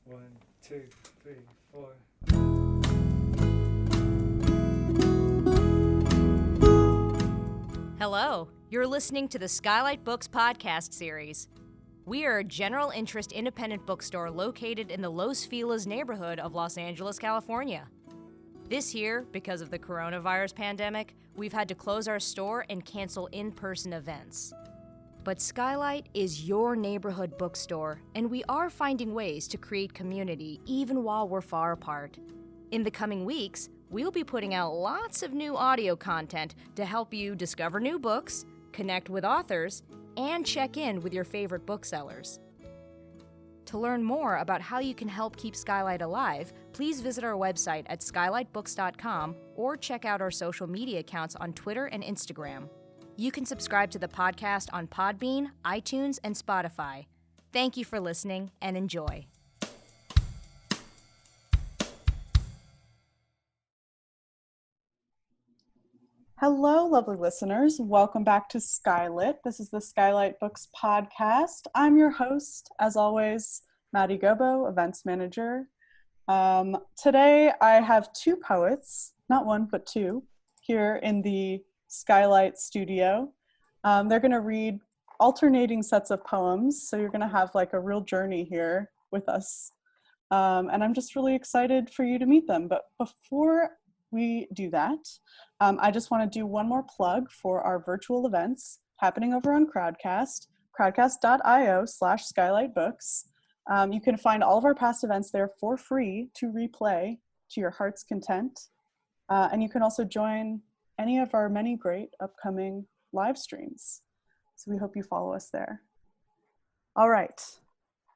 One, two, three, four. Hello, you're listening to the SKYLIT Books podcast series. We are a general interest independent bookstore located in the Los Feliz neighborhood of Los Angeles, California. This year, because of the coronavirus pandemic, we've had to close our store and cancel in-person events. But SKYLIT is your neighborhood bookstore, and we are finding ways to create community even while we're far apart. In the coming weeks, we'll be putting out lots of new audio content to help you discover new books, connect with authors, and check in with your favorite booksellers. To learn more about how you can help keep SKYLIT alive, please visit our website at skylitbooks.com or check out our social media accounts on Twitter and Instagram. You can subscribe to the podcast on Podbean, iTunes, and Spotify. Thank you for listening and enjoy. Hello, lovely listeners. Welcome back to SKYLIT. This is the SKYLIT Books podcast. I'm your host, as always, Maddie Gobbo, events manager. Today, I have two poets, not one, but two, here in the SKYLIT studio. They're going to read alternating sets of poems, so you're going to have like a real journey here with us. And I'm just really excited for you to meet them. But before we do that, I just want to do one more plug for our virtual events happening over on Crowdcast, crowdcast.io/skylitbooks. You can find all of our past events there for free to replay to your heart's content. And you can also join any of our many great upcoming live streams. So we hope you follow us there. All right,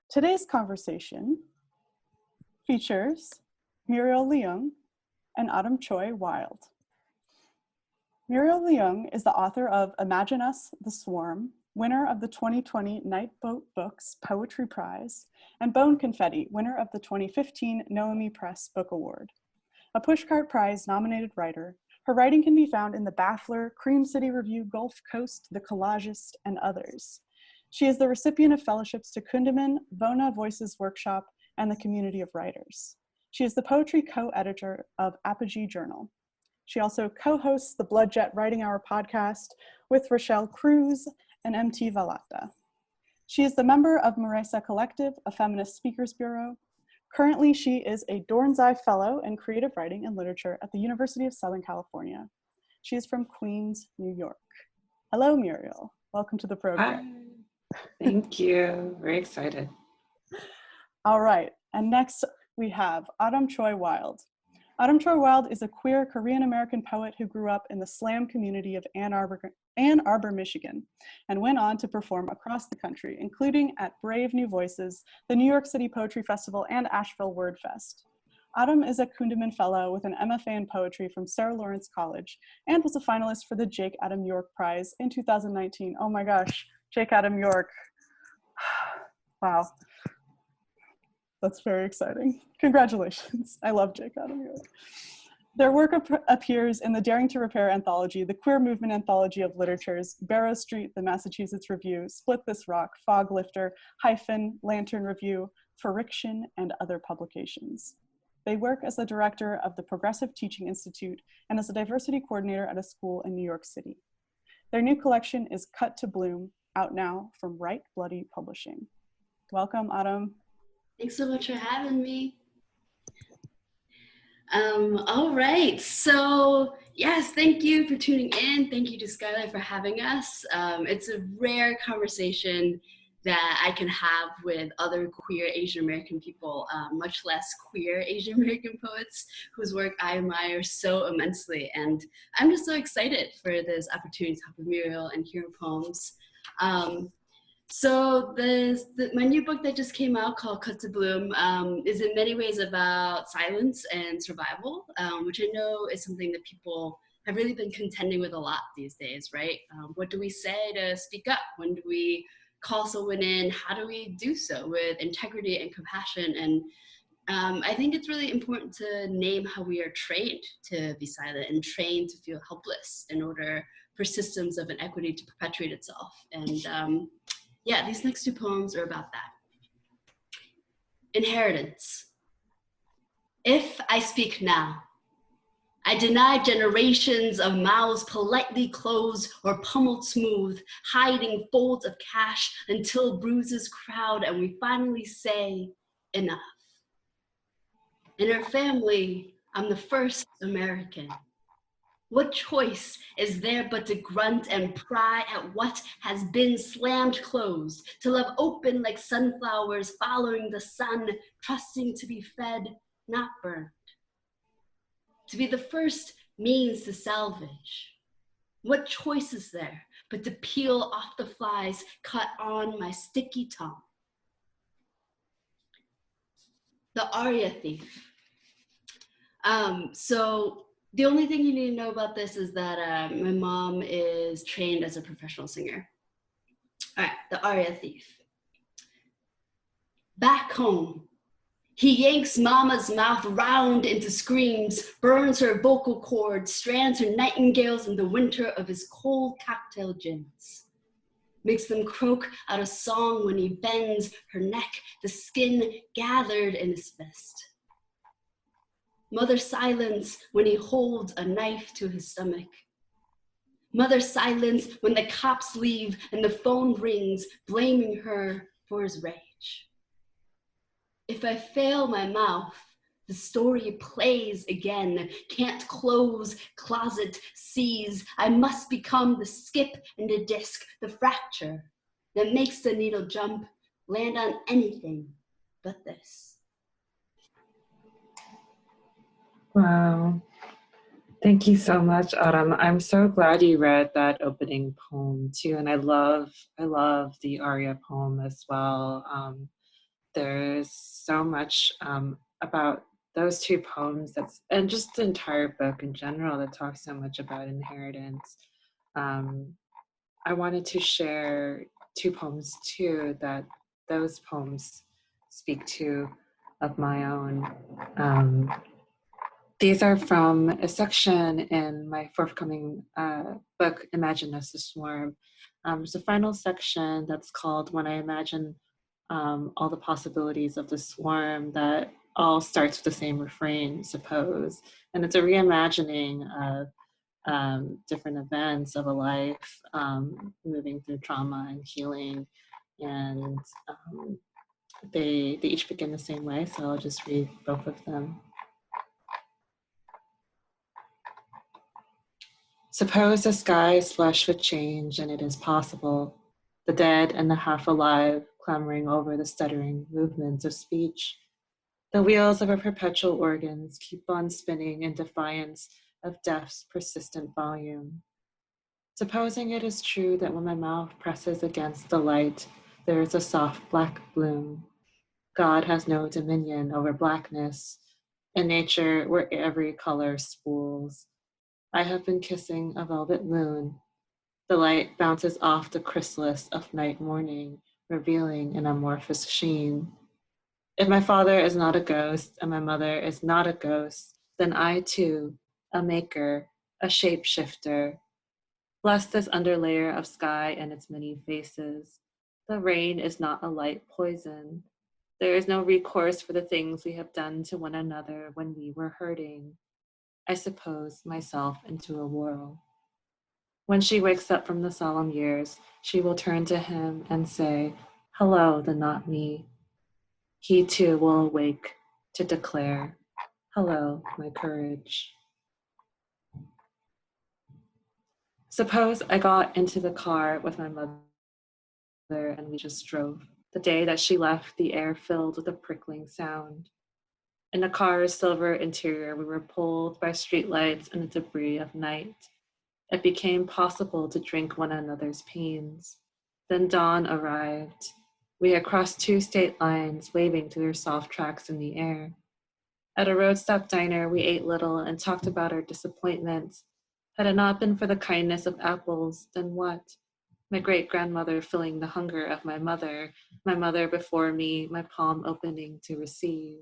today's conversation features Muriel Leung and Ahrm Choi Wild. Muriel Leung is the author of Imagine Us, The Swarm, winner of the 2020 Nightboat Books Poetry Prize, and Bone Confetti, winner of the 2015 Noemi Press Book Award. A Pushcart Prize nominated writer, her writing can be found in The Baffler, Cream City Review, Gulf Coast, The Collagist, and others. She is the recipient of fellowships to Kundiman, Vona Voices Workshop, and the Community of Writers. She is the poetry co-editor of Apogee Journal. She also co-hosts the Blood Jet Writing Hour podcast with Rochelle Cruz and MT Valata. She is the member of Marisa Collective, a feminist speakers bureau. Currently, she is a Dornsife Fellow in Creative Writing and Literature at the University of Southern California. She is from Queens, New York. Hello, Muriel. Welcome to the program. Hi. Thank you. Very excited. All right, and next we have Ahrm Choi Wild. Ahrm Choi Wild is a queer Korean-American poet who grew up in the slam community of Ann Arbor, Michigan, and went on to perform across the country, including at Brave New Voices, the New York City Poetry Festival, and Asheville Word Fest. Ahrm is a Kundiman Fellow with an MFA in Poetry from Sarah Lawrence College, and was a finalist for the Jake Adam York Prize in 2019. Oh my gosh, Jake Adam York. Wow. That's very exciting. Congratulations. I love Jake Adam York. Their work appears in the Daring to Repair anthology, the Queer Movement Anthology of Literatures, Barrow Street, the Massachusetts Review, Split This Rock, Fog Lifter, Hyphen, Lantern Review, Friction, and other publications. They work as the director of the Progressive Teaching Institute and as a diversity coordinator at a school in New York City. Their new collection is Cut to Bloom, out now from Right Bloody Publishing. Welcome, Ahrm. Thanks so much for having me. All right, so yes, thank you for tuning in. Thank you to SKYLIT for having us. It's a rare conversation that I can have with other queer Asian American people, much less queer Asian American poets whose work I admire so immensely. And I'm just so excited for this opportunity to talk with Muriel and hear her poems. So my new book that just came out called Cut to Bloom is in many ways about silence and survival, which I know is something that people have really been contending with a lot these days, right? What do we say to speak up? When do we call someone in? How do we do so with integrity and compassion? And I think it's really important to name how we are trained to be silent and trained to feel helpless in order for systems of inequity to perpetuate itself. And yeah, these next two poems are about that. Inheritance. If I speak now, I deny generations of mouths politely closed or pummeled smooth, hiding folds of cash until bruises crowd and we finally say, enough. In our family, I'm the first American. What choice is there but to grunt and pry at what has been slammed closed, to love open like sunflowers following the sun, trusting to be fed, not burned. To be the first means to salvage. What choice is there but to peel off the flies cut on my sticky tongue? The Aria thief. So the only thing you need to know about this is that my mom is trained as a professional singer. All right, the Aria thief. Back home, he yanks mama's mouth round into screams, burns her vocal cords, strands her nightingales in the winter of his cold cocktail gins. Makes them croak out a song when he bends her neck, the skin gathered in his fist. Mother silence when he holds a knife to his stomach. Mother silence when the cops leave and the phone rings, blaming her for his rage. If I fail my mouth, the story plays again. Can't close, closet sees. I must become the skip and the disc, the fracture that makes the needle jump, land on anything but this. Wow. Thank you so much, Ahrm. I'm so glad you read that opening poem too, and I love the aria poem as well. There's so much about those two poems and just the entire book in general that talks so much about inheritance. I wanted to share two poems too that those poems speak to of my own. These are from a section in my forthcoming book, Imagine Us a Swarm. There's a final section that's called When I Imagine All the Possibilities of the Swarm that all starts with the same refrain, suppose. And it's a reimagining of different events of a life, moving through trauma and healing. And they each begin the same way, so I'll just read both of them. Suppose the sky is flush with change, and it is possible. The dead and the half alive clamoring over the stuttering movements of speech. The wheels of our perpetual organs keep on spinning in defiance of death's persistent volume. Supposing it is true that when my mouth presses against the light, there is a soft black bloom. God has no dominion over blackness. In nature, where every color spools, I have been kissing a velvet moon. The light bounces off the chrysalis of night morning, revealing an amorphous sheen. If my father is not a ghost and my mother is not a ghost, then I too, a maker, a shapeshifter. Bless this underlayer of sky and its many faces. The rain is not a light poison. There is no recourse for the things we have done to one another when we were hurting. I suppose myself into a whirl. When she wakes up from the solemn years, she will turn to him and say, hello, the not me. He too will awake to declare, hello, my courage. Suppose I got into the car with my mother and we just drove. The day that she left, the air filled with a prickling sound. In the car's silver interior, we were pulled by streetlights and the debris of night. It became possible to drink one another's pains. Then dawn arrived. We had crossed 2 state lines, waving to their soft tracks in the air. At a road-stop diner, we ate little and talked about our disappointments. Had it not been for the kindness of apples, then what? My great-grandmother filling the hunger of my mother before me, my palm opening to receive.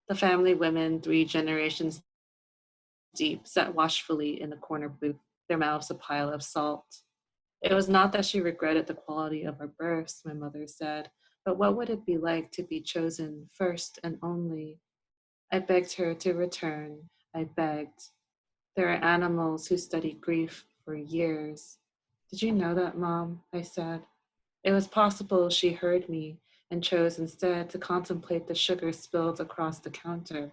The family women, 3 generations deep, sat watchfully in the corner booth, their mouths a pile of salt. It was not that she regretted the quality of our births, my mother said, But what would it be like to be chosen first and only? I begged her to return. I begged. There are animals who study grief for years. Did you know that, Mom? I said. It was possible she heard me and chose instead to contemplate the sugar spilled across the counter.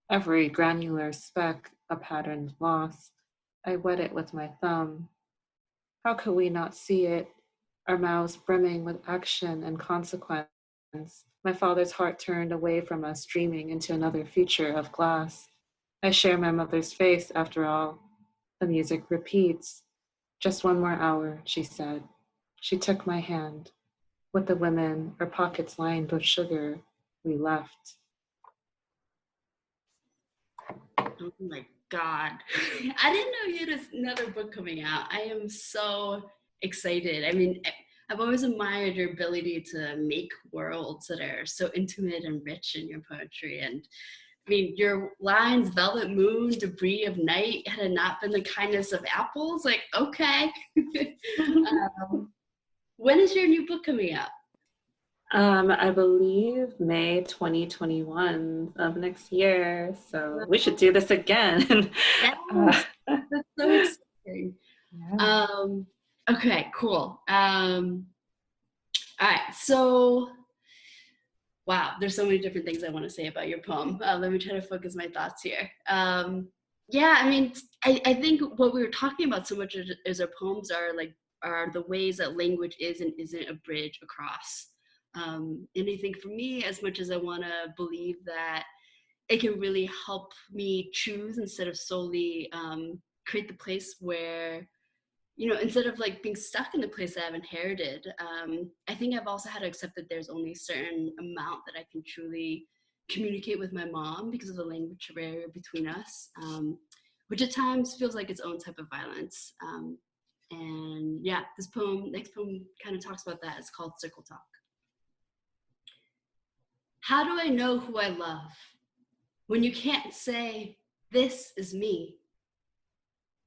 Every granular speck a patterned loss. I wet it with my thumb. How could we not see it? Our mouths brimming with action and consequence. My father's heart turned away from us, dreaming into another future of glass. I share my mother's face, after all. The music repeats. Just one more hour, she said. She took my hand. With the women, our pockets lined with sugar, we left. Oh my God. I didn't know you had another book coming out. I am so excited. I mean, I've always admired your ability to make worlds that are so intimate and rich in your poetry. And I mean, your lines, Velvet Moon, Debris of Night, had it not been the kindness of apples, like, okay. When is your new book coming out? I believe May 2021 of next year. So we should do this again. Yes, that's so exciting. Yeah. Okay, cool. All right, so wow, there's so many different things I want to say about your poem. Let me try to focus my thoughts here. Yeah, I mean, I think what we were talking about so much is our poems are the ways that language is and isn't a bridge across. And I think for me, as much as I want to believe that it can really help me choose instead of solely create the place where, you know, instead of like being stuck in the place that I've inherited, I think I've also had to accept that there's only a certain amount that I can truly communicate with my mom because of the language barrier between us, which at times feels like its own type of violence. And yeah, next poem kind of talks about that. It's called Circle Talk. How do I know who I love when you can't say, this is me?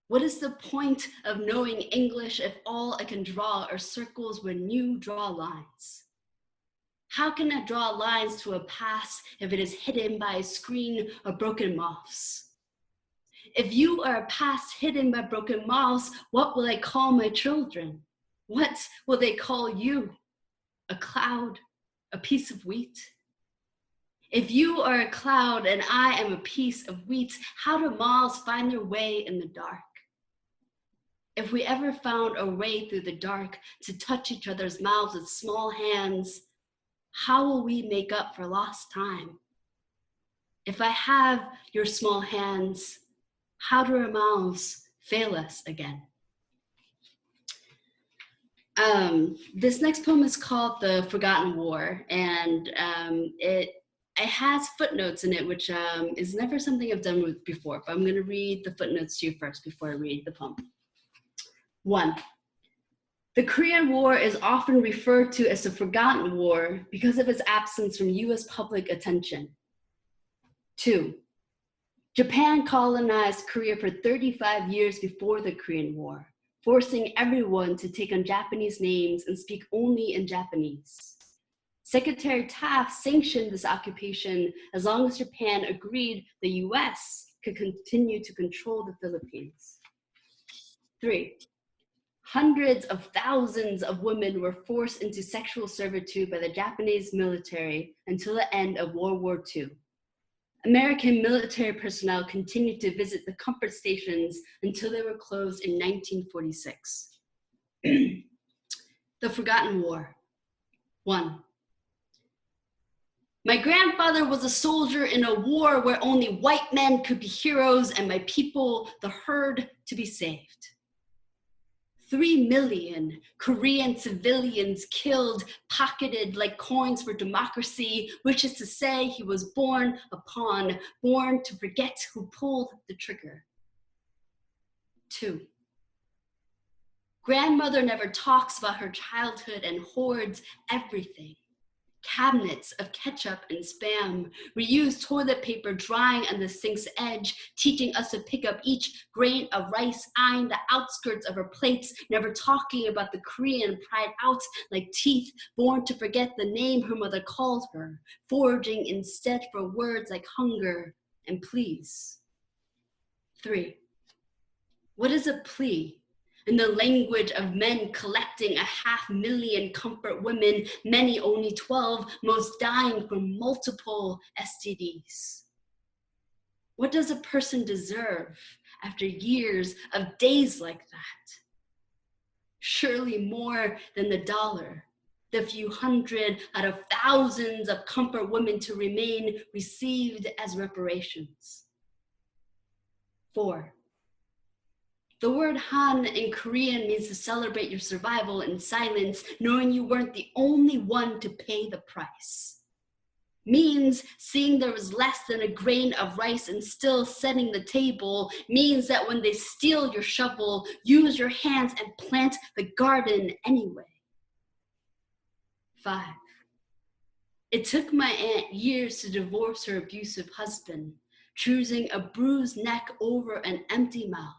What is the point of knowing English if all I can draw are circles when you draw lines? How can I draw lines to a past if it is hidden by a screen of broken moths? If you are a past hidden by broken moths, what will I call my children? What will they call you? A cloud, a piece of wheat? If you are a cloud and I am a piece of wheat, how do moths find their way in the dark? If we ever found a way through the dark to touch each other's mouths with small hands, how will we make up for lost time? If I have your small hands, how do our mouths fail us again? This next poem is called The Forgotten War, and it has footnotes in it, which is never something I've done with before, but I'm going to read the footnotes to you first before I read the poem. 1. The Korean War is often referred to as the Forgotten War because of its absence from US public attention. 2. Japan colonized Korea for 35 years before the Korean War, forcing everyone to take on Japanese names and speak only in Japanese. Secretary Taft sanctioned this occupation as long as Japan agreed the US could continue to control the Philippines. 3. Hundreds of thousands of women were forced into sexual servitude by the Japanese military until the end of World War II. American military personnel continued to visit the comfort stations until they were closed in 1946. The Forgotten War. 1. My grandfather was a soldier in a war where only white men could be heroes and my people, the herd, to be saved. 3 million Korean civilians killed, pocketed like coins for democracy, which is to say he was born to forget who pulled the trigger. 2. Grandmother never talks about her childhood and hoards everything. Cabinets of ketchup and Spam, reused toilet paper drying on the sink's edge, teaching us to pick up each grain of rice, eyeing the outskirts of her plates, never talking about the Korean pried out like teeth, born to forget the name her mother called her, foraging instead for words like hunger and please. 3. What is a plea? In the language of men collecting 500,000 comfort women, many only 12, most dying from multiple STDs. What does a person deserve after years of days like that? Surely more than the dollar, the few hundred out of thousands of comfort women to remain received as reparations. 4. The word Han in Korean means to celebrate your survival in silence, knowing you weren't the only one to pay the price. Means seeing there was less than a grain of rice and still setting the table. Means that when they steal your shovel, use your hands and plant the garden anyway. 5. It took my aunt years to divorce her abusive husband, choosing a bruised neck over an empty mouth.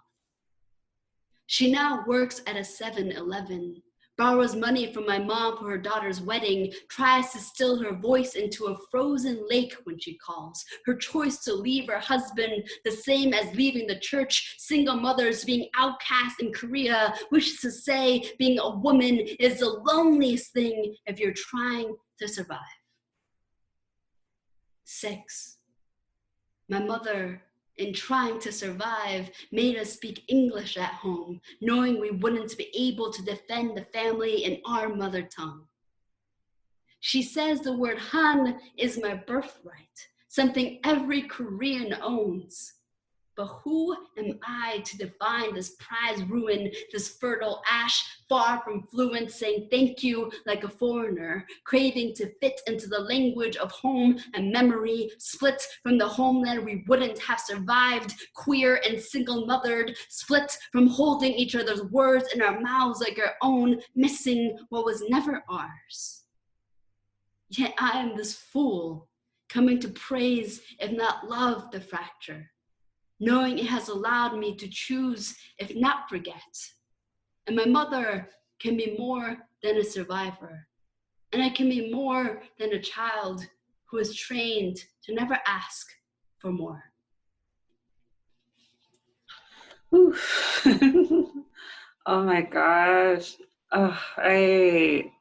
She now works at a 7-Eleven, borrows money from my mom for her daughter's wedding, tries to still her voice into a frozen lake when she calls. Her choice to leave her husband, the same as leaving the church. Single mothers being outcast in Korea, wishes to say being a woman is the loneliest thing if you're trying to survive. 6. My mother, in trying to survive, made us speak English at home, knowing we wouldn't be able to defend the family in our mother tongue. She says the word Han is my birthright, something every Korean owns. But who am I to define this prized ruin, this fertile ash, far from fluent, saying thank you like a foreigner, craving to fit into the language of home and memory, split from the homeland we wouldn't have survived, queer and single-mothered, split from holding each other's words in our mouths like our own, missing what was never ours. Yet I am this fool, coming to praise, if not love, the fracture, knowing it has allowed me to choose, if not forget. And my mother can be more than a survivor. And I can be more than a child who is trained to never ask for more. Oh my gosh. I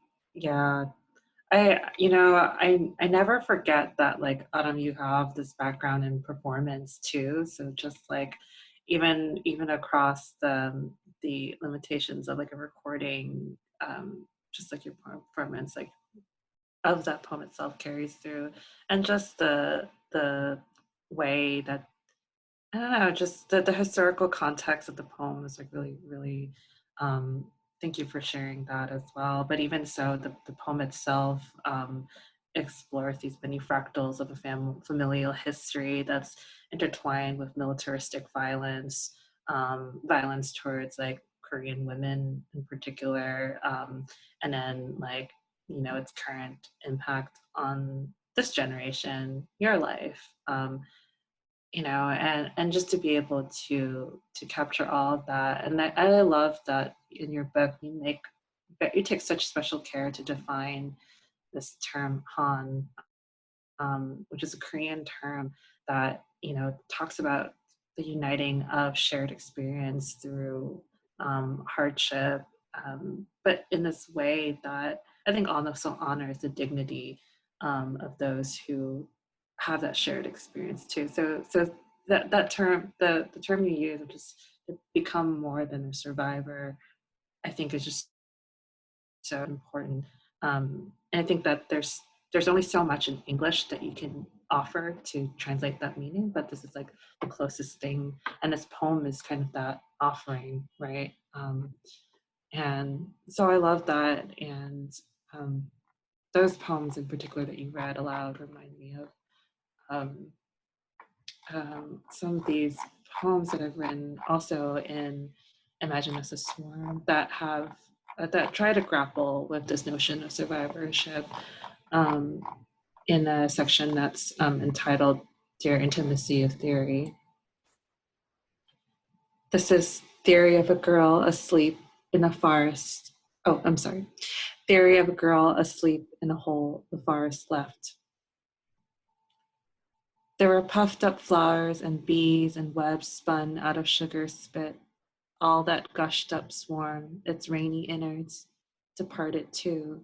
never forget that, like, Ahrm, you have this background in performance too. So just like even across the limitations of like a recording, just like your performance, like of that poem itself carries through, and just the way that, I don't know, just the historical context of the poem is like really, really, thank you for sharing that as well. But even so, the poem itself explores these many fractals of a familial history that's intertwined with militaristic violence, violence towards like Korean women in particular, and then like, you know, its current impact on this generation, your life. You know, and just to be able to capture all of that. And I love that in your book you take such special care to define this term Han, which is a Korean term that, you know, talks about the uniting of shared experience through hardship, but in this way that I think also honors the dignity of those who have that shared experience too. So that term, the term you use, which is to become more than a survivor, I think is just so important. And I think that there's only so much in English that you can offer to translate that meaning, but this is like the closest thing. And this poem is kind of that offering, right? And so I love that. And those poems in particular that you read aloud remind me of some of these poems that I've written also in Imagine Us a Swarm that have that try to grapple with this notion of survivorship, in a section that's entitled Dear Intimacy of Theory. This is Theory of a Girl Asleep in a Forest. Oh, I'm sorry. Theory of a Girl Asleep in a Hole the Forest Left. There were puffed up flowers and bees and webs spun out of sugar spit. All that gushed up swarm, its rainy innards, departed too.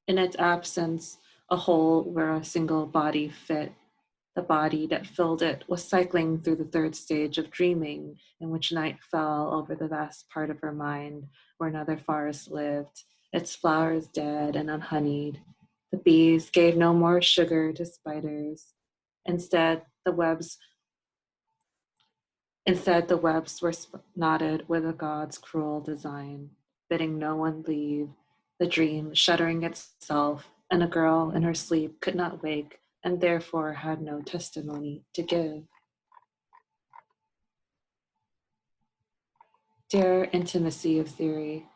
In its absence, a hole where a single body fit. The body that filled it was cycling through the third stage of dreaming, in which night fell over the vast part of her mind where another forest lived, its flowers dead and unhoneyed. The bees gave no more sugar to spiders. Instead, the webs were knotted with a god's cruel design, bidding no one leave, the dream shuddering itself, and a girl in her sleep could not wake and therefore had no testimony to give. Dear Intimacy of Theory,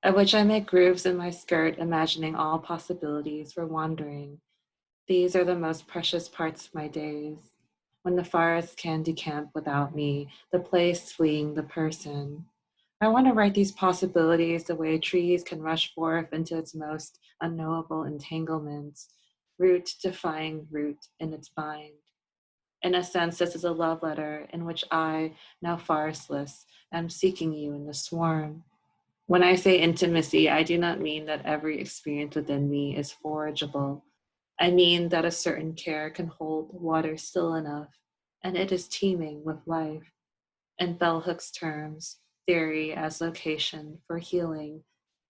of which I make grooves in my skirt, imagining all possibilities for wandering. These are the most precious parts of my days, when the forest can decamp without me, the place fleeing the person. I want to write these possibilities the way trees can rush forth into its most unknowable entanglements, root defying root in its bind. In a sense, this is a love letter in which I, now forestless, am seeking you in the swarm. When I say intimacy, I do not mean that every experience within me is forageable. I mean that a certain care can hold water still enough, and it is teeming with life. In Bell Hook's terms, theory as location for healing,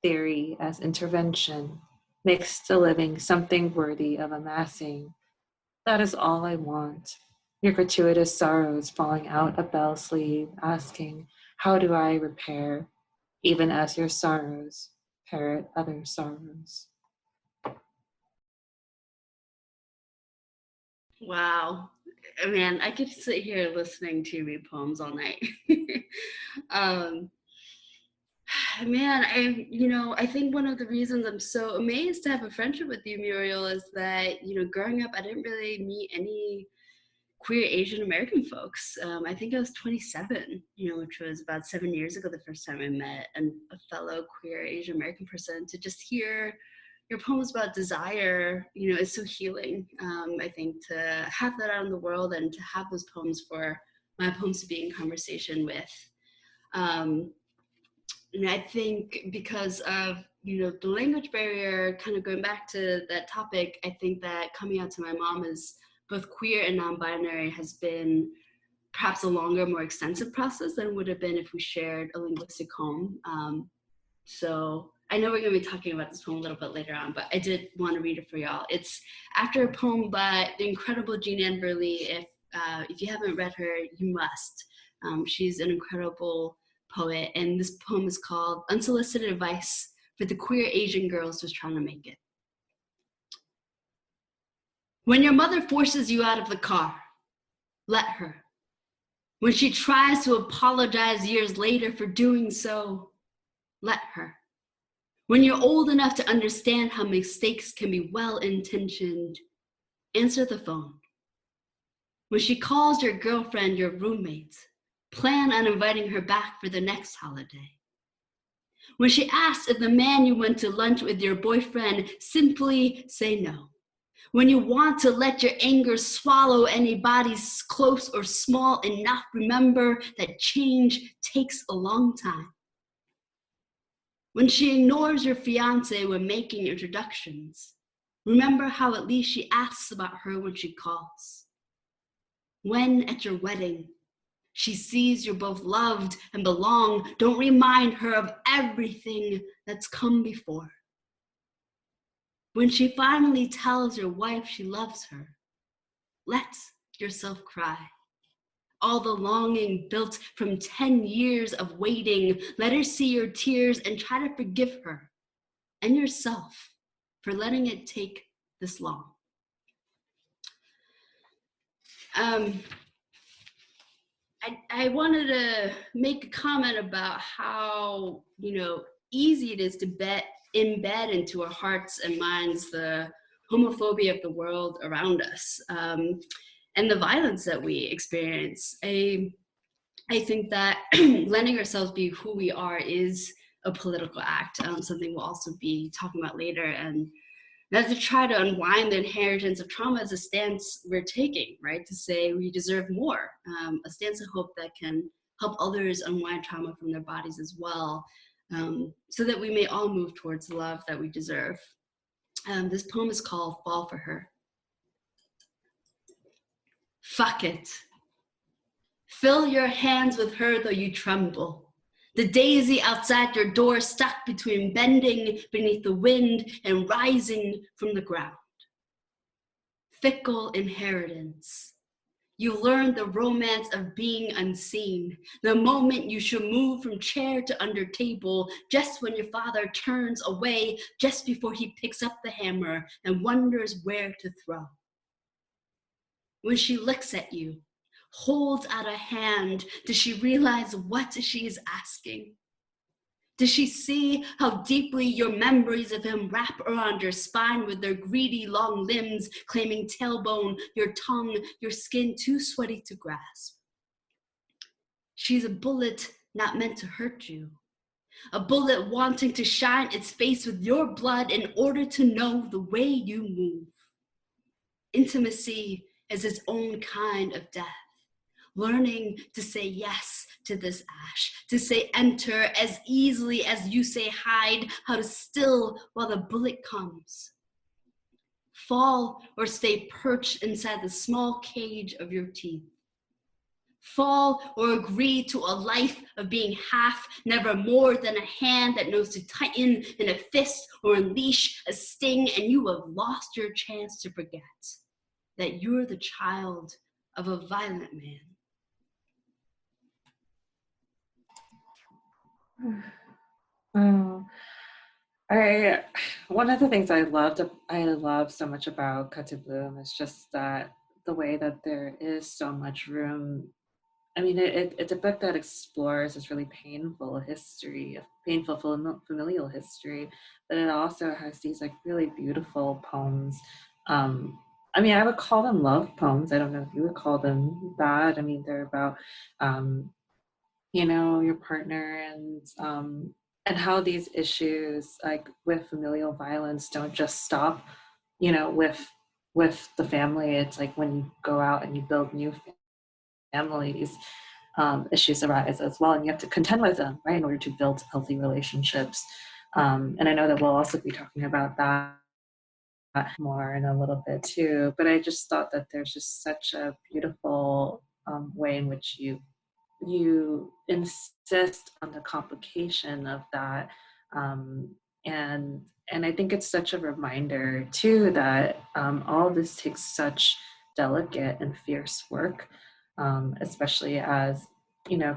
theory as intervention, makes the living something worthy of amassing. That is all I want. Your gratuitous sorrows falling out a bell sleeve, asking, how do I repair, even as your sorrows parrot other sorrows. Wow. Man, I could sit here listening to you read poems all night. um, Man, I think one of the reasons I'm so amazed to have a friendship with you, Muriel, is that, growing up, I didn't really meet any queer Asian American folks. I think I was 27, which was about 7 years ago, the first time I met a fellow queer Asian American person. To just hear your poems about desire, is so healing. I think to have that out in the world and to have those poems for my poems to be in conversation with. And I think because of, the language barrier, kind of going back to that topic, I think that coming out to my mom as both queer and non-binary has been perhaps a longer, more extensive process than it would have been if we shared a linguistic home. So I know we're going to be talking about this poem a little bit later on, but I did want to read it for y'all. It's after a poem by the incredible Jean Ann Burley. If you haven't read her, you must. She's an incredible poet, and this poem is called Unsolicited Advice for the Queer Asian Girls Just Trying to Make It. When your mother forces you out of the car, let her. When she tries to apologize years later for doing so, let her. When you're old enough to understand how mistakes can be well-intentioned, answer the phone. When she calls your girlfriend your roommate, plan on inviting her back for the next holiday. When she asks if the man you went to lunch with your boyfriend, simply say no. When you want to let your anger swallow anybody's close or small enough, remember that change takes a long time. When she ignores your fiance when making introductions, remember how at least she asks about her when she calls. When at your wedding, she sees you're both loved and belong, don't remind her of everything that's come before. When she finally tells your wife she loves her, let yourself cry. All the longing built from 10 years of waiting, let her see your tears and try to forgive her and yourself for letting it take this long. I wanted to make a comment about how, easy it is to bet embed into our hearts and minds the homophobia of the world around us, and the violence that we experience. I think that letting ourselves be who we are is a political act, something we'll also be talking about later. And that's to try to unwind the inheritance of trauma as a stance we're taking, right? To say we deserve more, a stance of hope that can help others unwind trauma from their bodies as well, so that we may all move towards the love that we deserve. This poem is called Fall for Her. Fuck it. Fill your hands with her though you tremble. The daisy outside your door stuck between bending beneath the wind and rising from the ground. Fickle inheritance. You learn the romance of being unseen, the moment you should move from chair to under table, just when your father turns away, just before he picks up the hammer and wonders where to throw. When she looks at you, holds out a hand, does she realize what she is asking? Does she see how deeply your memories of him wrap around your spine with their greedy long limbs, claiming tailbone, your tongue, your skin too sweaty to grasp? She's a bullet not meant to hurt you, a bullet wanting to shine its face with your blood in order to know the way you move. Intimacy is its own kind of death. Learning to say yes to this ash, to say enter as easily as you say hide, how to still while the bullet comes. Fall or stay perched inside the small cage of your teeth. Fall or agree to a life of being half, never more than a hand that knows to tighten in a fist or unleash a sting, and you have lost your chance to forget that you're the child of a violent man. Wow. One of the things I love so much about Cut to Bloom is just that the way that there is so much room. I mean, it's a book that explores this really painful history, painful familial history, but it also has these like really beautiful poems. I mean, I would call them love poems. I don't know if you would call them that. I mean, they're about your partner and how these issues like with familial violence don't just stop, with the family. It's like when you go out and you build new families, issues arise as well, and you have to contend with them, right, in order to build healthy relationships. And I know that we'll also be talking about that more in a little bit too, but I just thought that there's just such a beautiful way in which you insist on the complication of that, and I think it's such a reminder too that all this takes such delicate and fierce work, especially as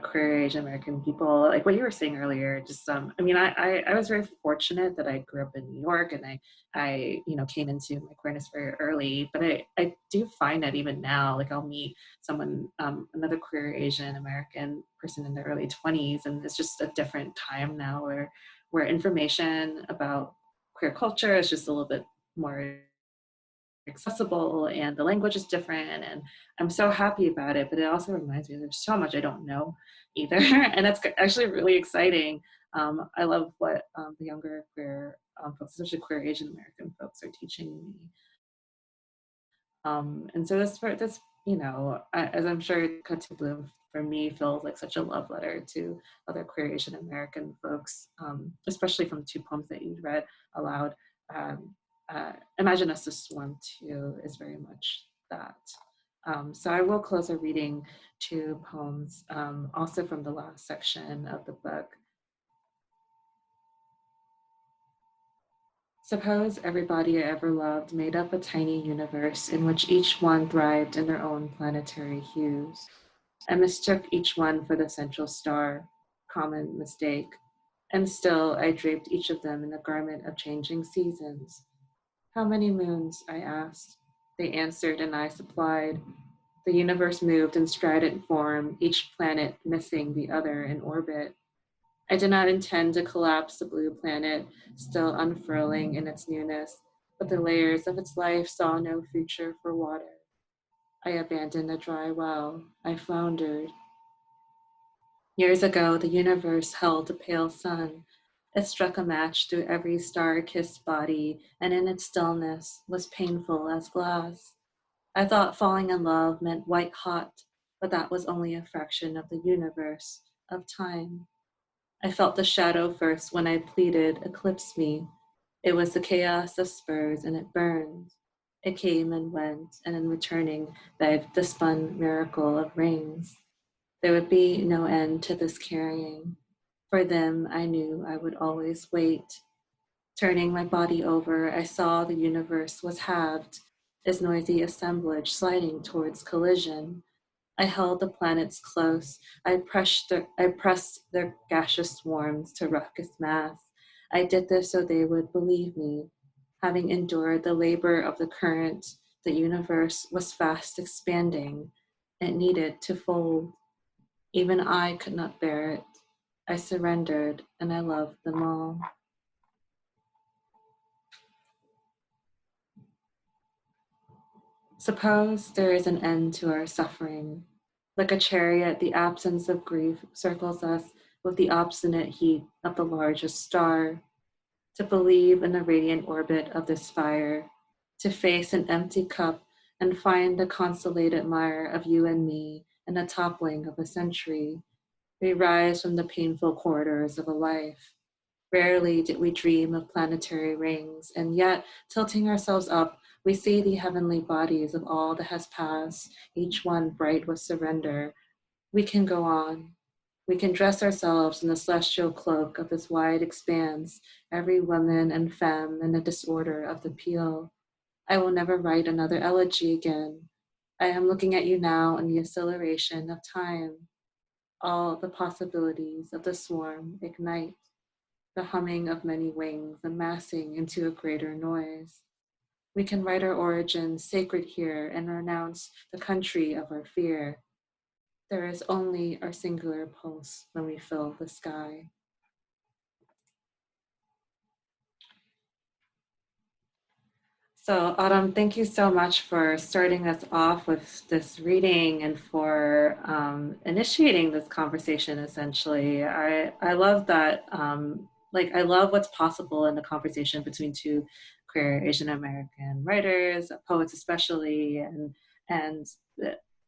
queer Asian American people. Like what you were saying earlier, just I mean, I was very fortunate that I grew up in New York, and I came into my queerness very early, but I do find that even now, like I'll meet someone, another queer Asian American person in their early 20s, and it's just a different time now where information about queer culture is just a little bit more accessible, and the language is different, and I'm so happy about it. But it also reminds me there's so much I don't know either. And that's actually really exciting. I love what the younger queer folks, especially queer Asian American folks, are teaching me. And so this as I'm sure Cut to Bloom for me feels like such a love letter to other queer Asian American folks, especially from the two poems that you read aloud. Imagine Us to Swarm too is very much that. So I will close our reading two poems, also from the last section of the book. Suppose everybody I ever loved made up a tiny universe in which each one thrived in their own planetary hues. I mistook each one for the central star, common mistake, and still I draped each of them in a garment of changing seasons. How many moons? I asked. They answered and I supplied. The universe moved in strident form, each planet missing the other in orbit. I did not intend to collapse the blue planet, still unfurling in its newness, but the layers of its life saw no future for water. I abandoned a dry well. I floundered. Years ago, the universe held a pale sun. It struck a match through every star-kissed body, and in its stillness was painful as glass. I thought falling in love meant white hot, but that was only a fraction of the universe, of time. I felt the shadow first when I pleaded, eclipse me. It was the chaos of spurs and it burned. It came and went, and in returning begged the spun miracle of rings. There would be no end to this carrying. For them, I knew I would always wait. Turning my body over, I saw the universe was halved, its noisy assemblage sliding towards collision. I held the planets close. I pressed their gaseous swarms to ruckus mass. I did this so they would believe me. Having endured the labor of the current, the universe was fast expanding. It needed to fold. Even I could not bear it. I surrendered, and I loved them all. Suppose there is an end to our suffering. Like a chariot, the absence of grief circles us with the obstinate heat of the largest star. To believe in the radiant orbit of this fire, to face an empty cup and find the constellated mire of you and me in the toppling of a century. We rise from the painful corridors of a life. Rarely did we dream of planetary rings, and yet, tilting ourselves up, we see the heavenly bodies of all that has passed, each one bright with surrender. We can go on. We can dress ourselves in the celestial cloak of this wide expanse, every woman and femme in the disorder of the peel. I will never write another elegy again. I am looking at you now in the acceleration of time. All the possibilities of the swarm ignite, the humming of many wings amassing into a greater noise. We can write our origins sacred here and renounce the country of our fear. There is only our singular pulse when we fill the sky. So Autumn, thank you so much for starting us off with this reading and for initiating this conversation, essentially. I love that, I love what's possible in the conversation between two queer Asian American writers, poets especially, and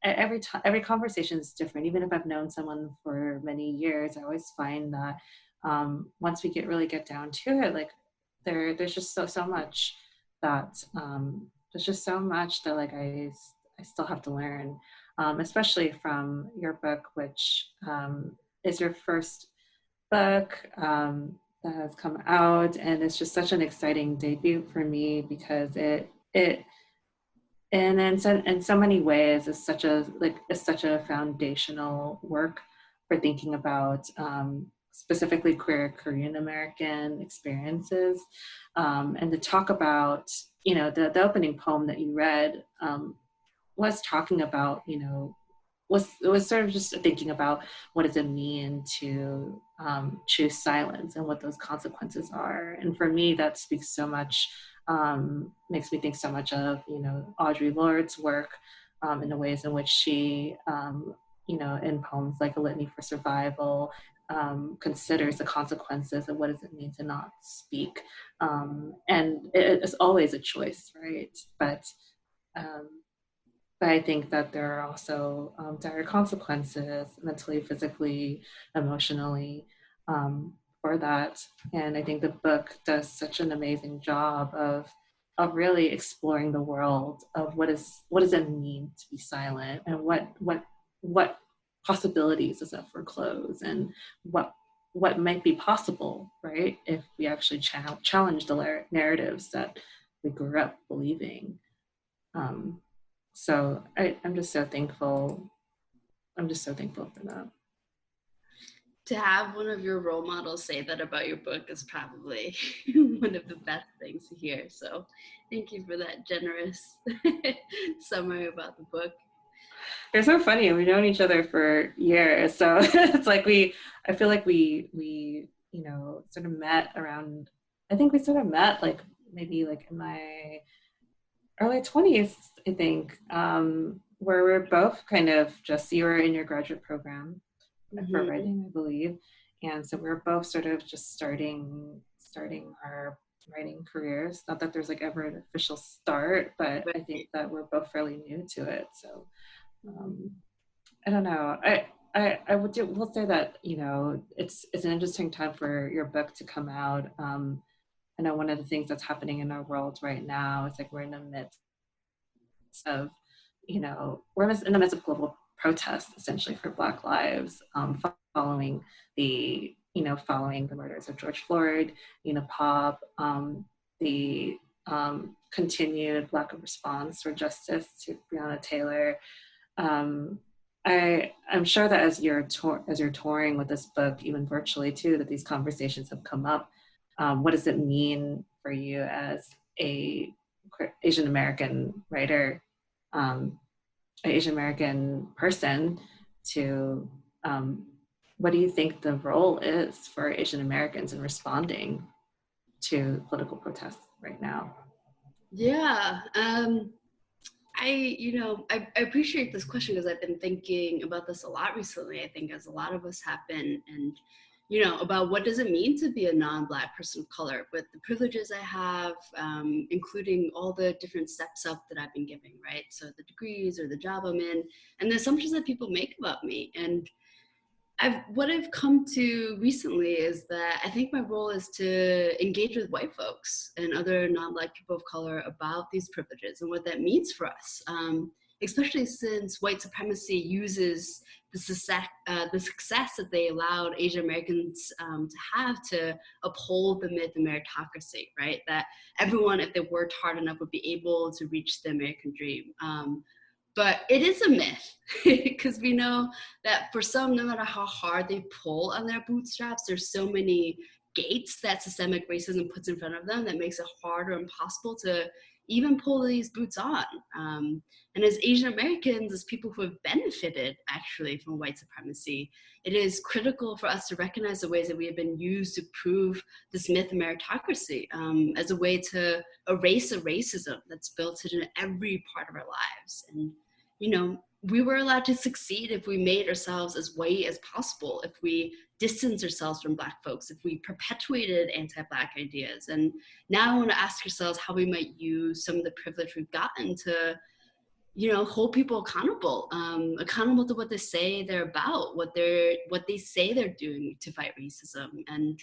every conversation is different. Even if I've known someone for many years, I always find that once we really get down to it, like there's just so much that there's just so much that I still have to learn, especially from your book, which is your first book that has come out, and it's just such an exciting debut for me because it and in so many ways is such a foundational work for thinking about specifically queer Korean American experiences, and to talk about, the opening poem that you read was talking about, was sort of just thinking about what does it mean to choose silence and what those consequences are. And for me, that speaks so much, makes me think so much of, Audre Lorde's work, in the ways in which she, in poems like A Litany for Survival, considers the consequences of what does it mean to not speak. And it's always a choice, right? But I think that there are also dire consequences, mentally, physically, emotionally, for that. And I think the book does such an amazing job of really exploring the world of what does it mean to be silent, and what possibilities does that foreclose, and what might be possible, right, if we actually challenge the narratives that we grew up believing. So I'm just so thankful. I'm just so thankful for that. To have one of your role models say that about your book is probably one of the best things to hear. So thank you for that generous summary about the book. They're so funny. We've known each other for years, so it's like I feel like we sort of met around. I think we sort of met like maybe like in my early 20s, I think, where we're both kind of just, you were in your graduate program for writing, I believe, and so we're both sort of just starting our writing careers. Not that there's like ever an official start, but I think that we're both fairly new to it. So I don't know. Will say that it's an interesting time for your book to come out. I know one of the things that's happening in our world right now is like we're in the midst of global protests essentially for Black lives, following the murders of George Floyd, Pop, the continued lack of response or justice to Breonna Taylor. I'm sure that as you're touring with this book, even virtually too, that these conversations have come up. What does it mean for you as a Asian American writer, an Asian American person, to what do you think the role is for Asian Americans in responding to political protests right now? Yeah. I appreciate this question because I've been thinking about this a lot recently. I think as a lot of us have been, and about what does it mean to be a non-Black person of color with the privileges I have, including all the different steps up that I've been giving, right? So the degrees or the job I'm in, and the assumptions that people make about me. And what I've come to recently is that I think my role is to engage with white folks and other non-Black people of color about these privileges and what that means for us, especially since white supremacy uses the success that they allowed Asian Americans to have to uphold the myth of meritocracy, right? That everyone, if they worked hard enough, would be able to reach the American dream. But it is a myth because we know that for some, no matter how hard they pull on their bootstraps, there's so many gates that systemic racism puts in front of them that makes it hard or impossible to even pull these boots on. And as Asian Americans, as people who have benefited actually from white supremacy, it is critical for us to recognize the ways that we have been used to prove this myth of meritocracy as a way to erase the racism that's built into every part of our lives. And we were allowed to succeed if we made ourselves as white as possible, if we distanced ourselves from Black folks, if we perpetuated anti-Black ideas. And now I want to ask ourselves how we might use some of the privilege we've gotten to, hold people accountable to what they say they're about, what they say they're doing to fight racism. And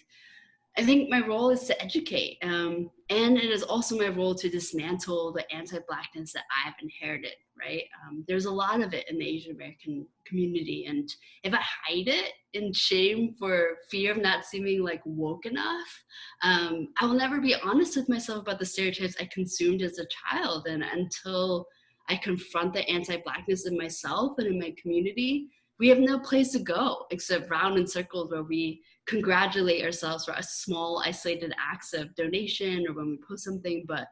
I think my role is to educate, and it is also my role to dismantle the anti-Blackness that I've inherited, right? There's a lot of it in the Asian American community, and if I hide it in shame for fear of not seeming like woke enough, I will never be honest with myself about the stereotypes I consumed as a child, and until I confront the anti-Blackness in myself and in my community, we have no place to go except round in circles where we congratulate ourselves for a small isolated acts of donation or when we post something. But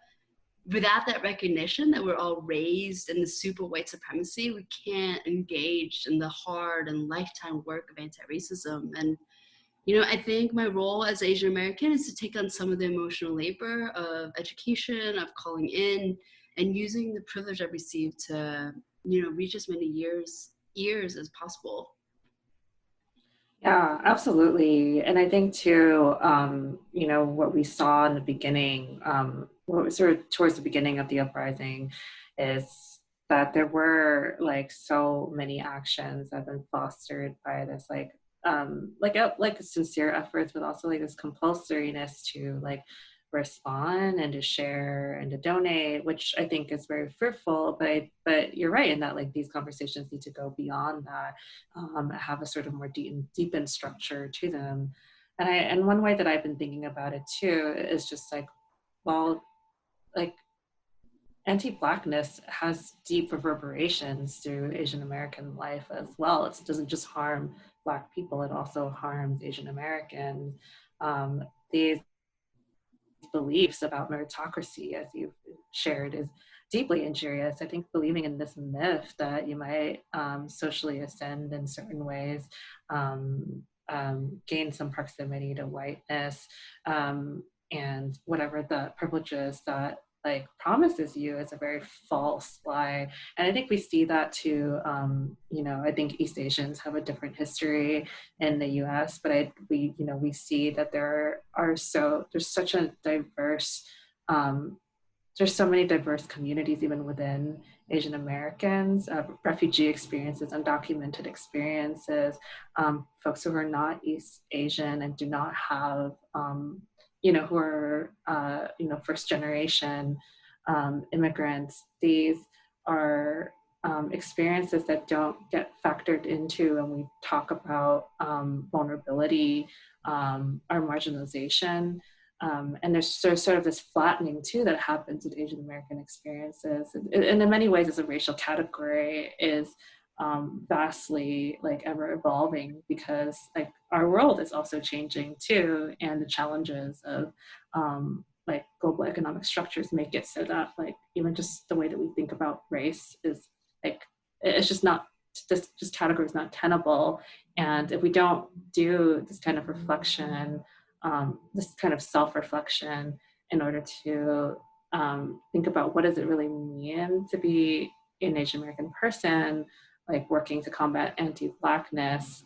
without that recognition that we're all raised in the super white supremacy, we can't engage in the hard and lifetime work of anti-racism. And I think my role as Asian American is to take on some of the emotional labor of education, of calling in, and using the privilege I've received to reach as many ears as possible. Yeah, absolutely. And I think too, what we saw in the beginning, what was sort of towards the beginning of the uprising is that there were like so many actions that have been fostered by this like sincere efforts, but also like this compulsoriness to like respond and to share and to donate, which I think is very fruitful. But you're right in that like these conversations need to go beyond that, have a sort of more deepened structure to them. And one way that I've been thinking about it too is just like, well, like anti-Blackness has deep reverberations through Asian American life as well. It doesn't just harm Black people, it also harms Asian Americans. These beliefs about meritocracy, as you've shared, is deeply injurious. I think believing in this myth that you might socially ascend in certain ways, gain some proximity to whiteness, and whatever the privileges that like promises you is a very false lie. And I think we see that too. I think East Asians have a different history in the US, but we see that there's such a diverse, there's so many diverse communities even within Asian Americans, refugee experiences, undocumented experiences, folks who are not East Asian and do not have, who are, first generation immigrants. These are experiences that don't get factored into when we talk about vulnerability or marginalization. And there's sort of this flattening too that happens with Asian American experiences. And in many ways, as a racial category is vastly like ever evolving, because like our world is also changing too. And the challenges of like global economic structures make it so that like even just the way that we think about race is like, it's just not, this category is not tenable. And if we don't do this kind of reflection, this kind of self-reflection in order to think about what does it really mean to be an Asian American person, like working to combat anti-Blackness,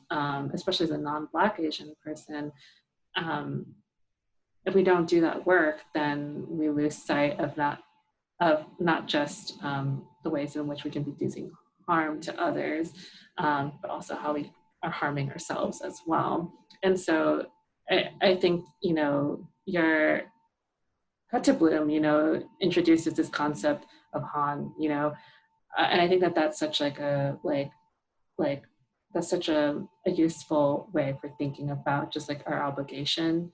especially as a non-Black Asian person. If we don't do that work, then we lose sight of not just the ways in which we can be doing harm to others, but also how we are harming ourselves as well. And so I think, your Cut to Bloom, introduces this concept of Han, and I think that that's such like a, that's such a useful way for thinking about just like our obligation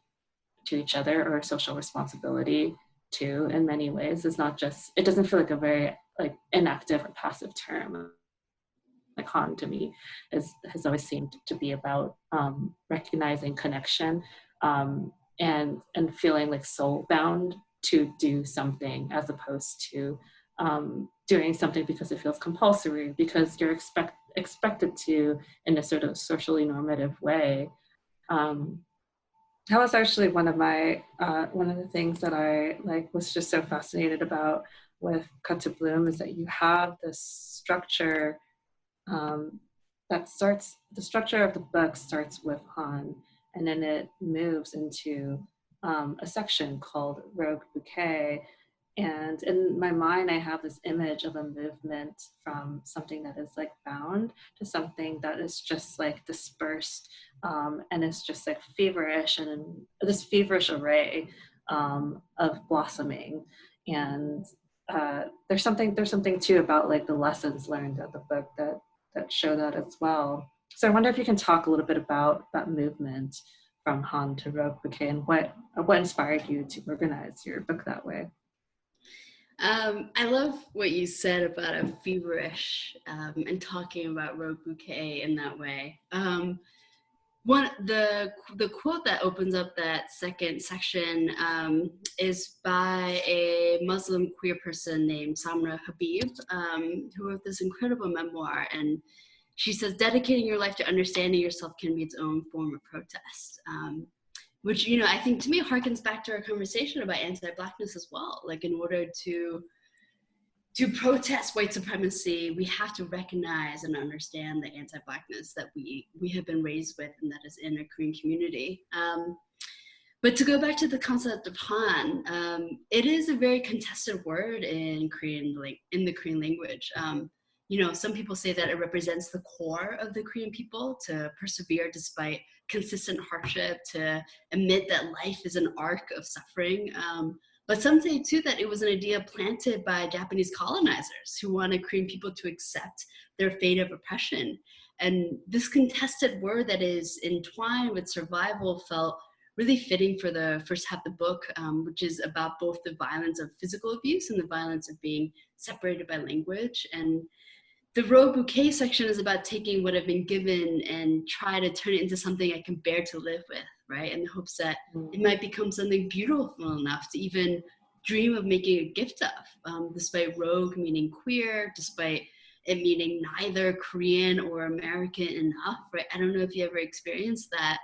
to each other or social responsibility too, in many ways. It's not just, it doesn't feel like a very like inactive or passive term. Like Han to me has always seemed to be about recognizing connection and feeling like soul bound to do something, as opposed to doing something because it feels compulsory, because you're expected to in a sort of socially normative way. That was actually one of the things that I like was just so fascinated about with Cut to Bloom, is that you have this structure the structure of the book starts with Han, and then it moves into a section called Rogue Bouquet. And in my mind, I have this image of a movement from something that is like bound to something that is just like dispersed, and it's just like feverish, and this feverish array of blossoming. And there's something too about like the lessons learned of the book that show that as well. So I wonder if you can talk a little bit about that movement from Han to Rogue Bouquet, and what inspired you to organize your book that way. I love what you said about a feverish and talking about Rogue Bouquet in that way. The quote that opens up that second section is by a Muslim queer person named Samra Habib, who wrote this incredible memoir. And she says, dedicating your life to understanding yourself can be its own form of protest, which, I think to me harkens back to our conversation about anti-Blackness as well. Like, in order to protest white supremacy, we have to recognize and understand the anti-Blackness that we have been raised with, and that is in a Korean community. But to go back to the concept of Han, it is a very contested word in the Korean language. Some people say that it represents the core of the Korean people, to persevere despite consistent hardship, to admit that life is an arc of suffering. But some say too that it was an idea planted by Japanese colonizers who wanted Korean people to accept their fate of oppression. And this contested word that is entwined with survival felt really fitting for the first half of the book, which is about both the violence of physical abuse and the violence of being separated by language. And the Rogue Bouquet section is about taking what I've been given and try to turn it into something I can bear to live with, right? In the hopes that it might become something beautiful enough to even dream of making a gift of, despite rogue meaning queer, despite it meaning neither Korean or American enough, right? I don't know if you ever experienced that,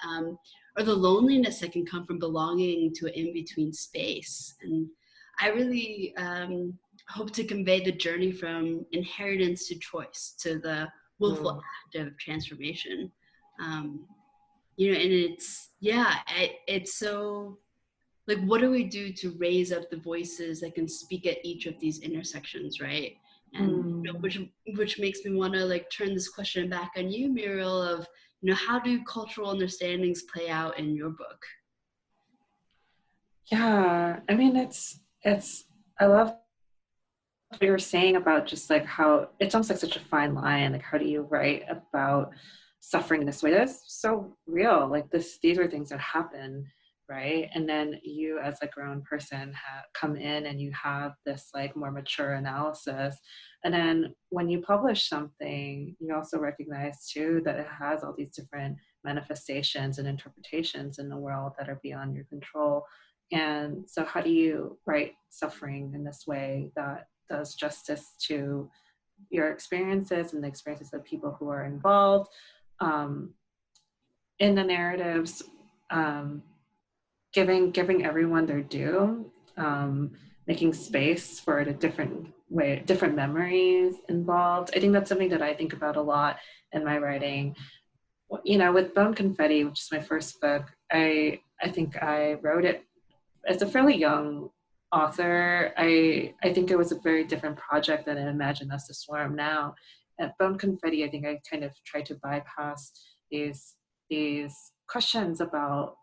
or the loneliness that can come from belonging to an in-between space. And I really hope to convey the journey from inheritance to choice, to the willful act of transformation. You know, and it's so, like, what do we do to raise up the voices that can speak at each of these intersections, right? And you know, which makes me want to like turn this question back on you, Muriel, of, you know, how do cultural understandings play out in your book? Yeah, I mean, I love what you were saying about just like how it's almost like such a fine line. Like, how do you write about suffering in this way? That's so real. Like these are things that happen, right? And then you, as a grown person, come in and you have this like more mature analysis. And then when you publish something, you also recognize too that it has all these different manifestations and interpretations in the world that are beyond your control. And so, how do you write suffering in this way that does justice to your experiences and the experiences of people who are involved in the narratives, giving everyone their due, making space for the different memories involved. I think that's something that I think about a lot in my writing. You know, with Bone Confetti, which is my first book, I think I wrote it as a fairly young author. I think it was a very different project than I imagine Us to Swarm now. At Bone Confetti, I think I kind of tried to bypass these questions about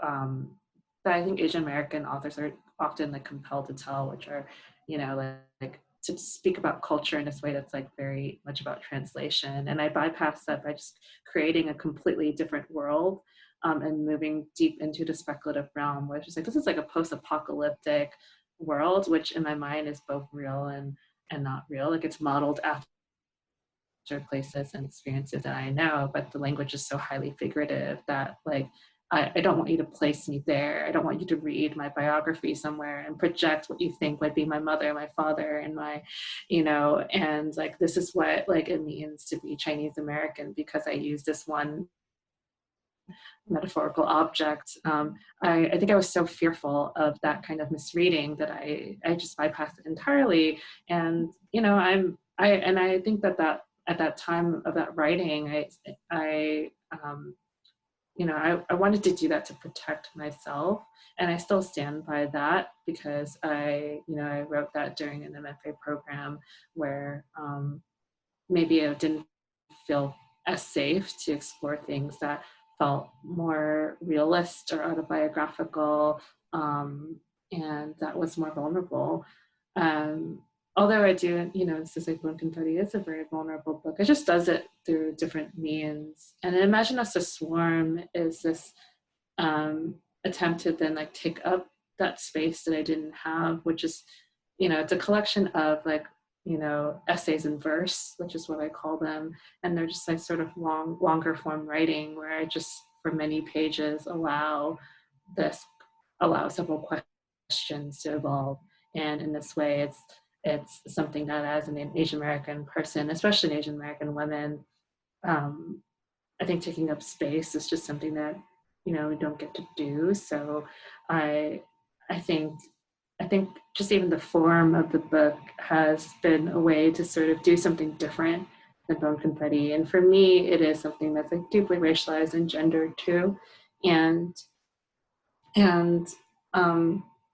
that I think Asian American authors are often like compelled to tell, which are, you know, like to speak about culture in this way that's like very much about translation. And I bypassed that by just creating a completely different world and moving deep into the speculative realm, which is like, this is like a post-apocalyptic world, which in my mind is both real and not real. Like it's modeled after places and experiences that I know, but the language is so highly figurative that like, I don't want you to place me there. I don't want you to read my biography somewhere and project what you think would be my mother, my father, and my, you know, and like, this is what like it means to be Chinese American because I use this one metaphorical object. I think I was so fearful of that kind of misreading that I just bypassed it entirely. And, you know, I think that at that time of that writing, you know, I wanted to do that to protect myself. And I still stand by that because I wrote that during an MFA program where maybe I didn't feel as safe to explore things that felt more realist or autobiographical, and that was more vulnerable. Although I do, you know, this is like Bone Confetti is a very vulnerable book. It just does it through different means. And Imagine Us to Swarm is this attempt to then like take up that space that I didn't have, which is, you know, it's a collection of like, you know, essays in verse, which is what I call them. And they're just like sort of longer form writing where I just, for many pages, allow several questions to evolve. And in this way, it's something that as an Asian American person, especially Asian American women, I think taking up space is just something that, you know, we don't get to do. So I think just even the form of the book has been a way to sort of do something different than Bone Confetti. And for me, it is something that's like deeply racialized and gendered too. And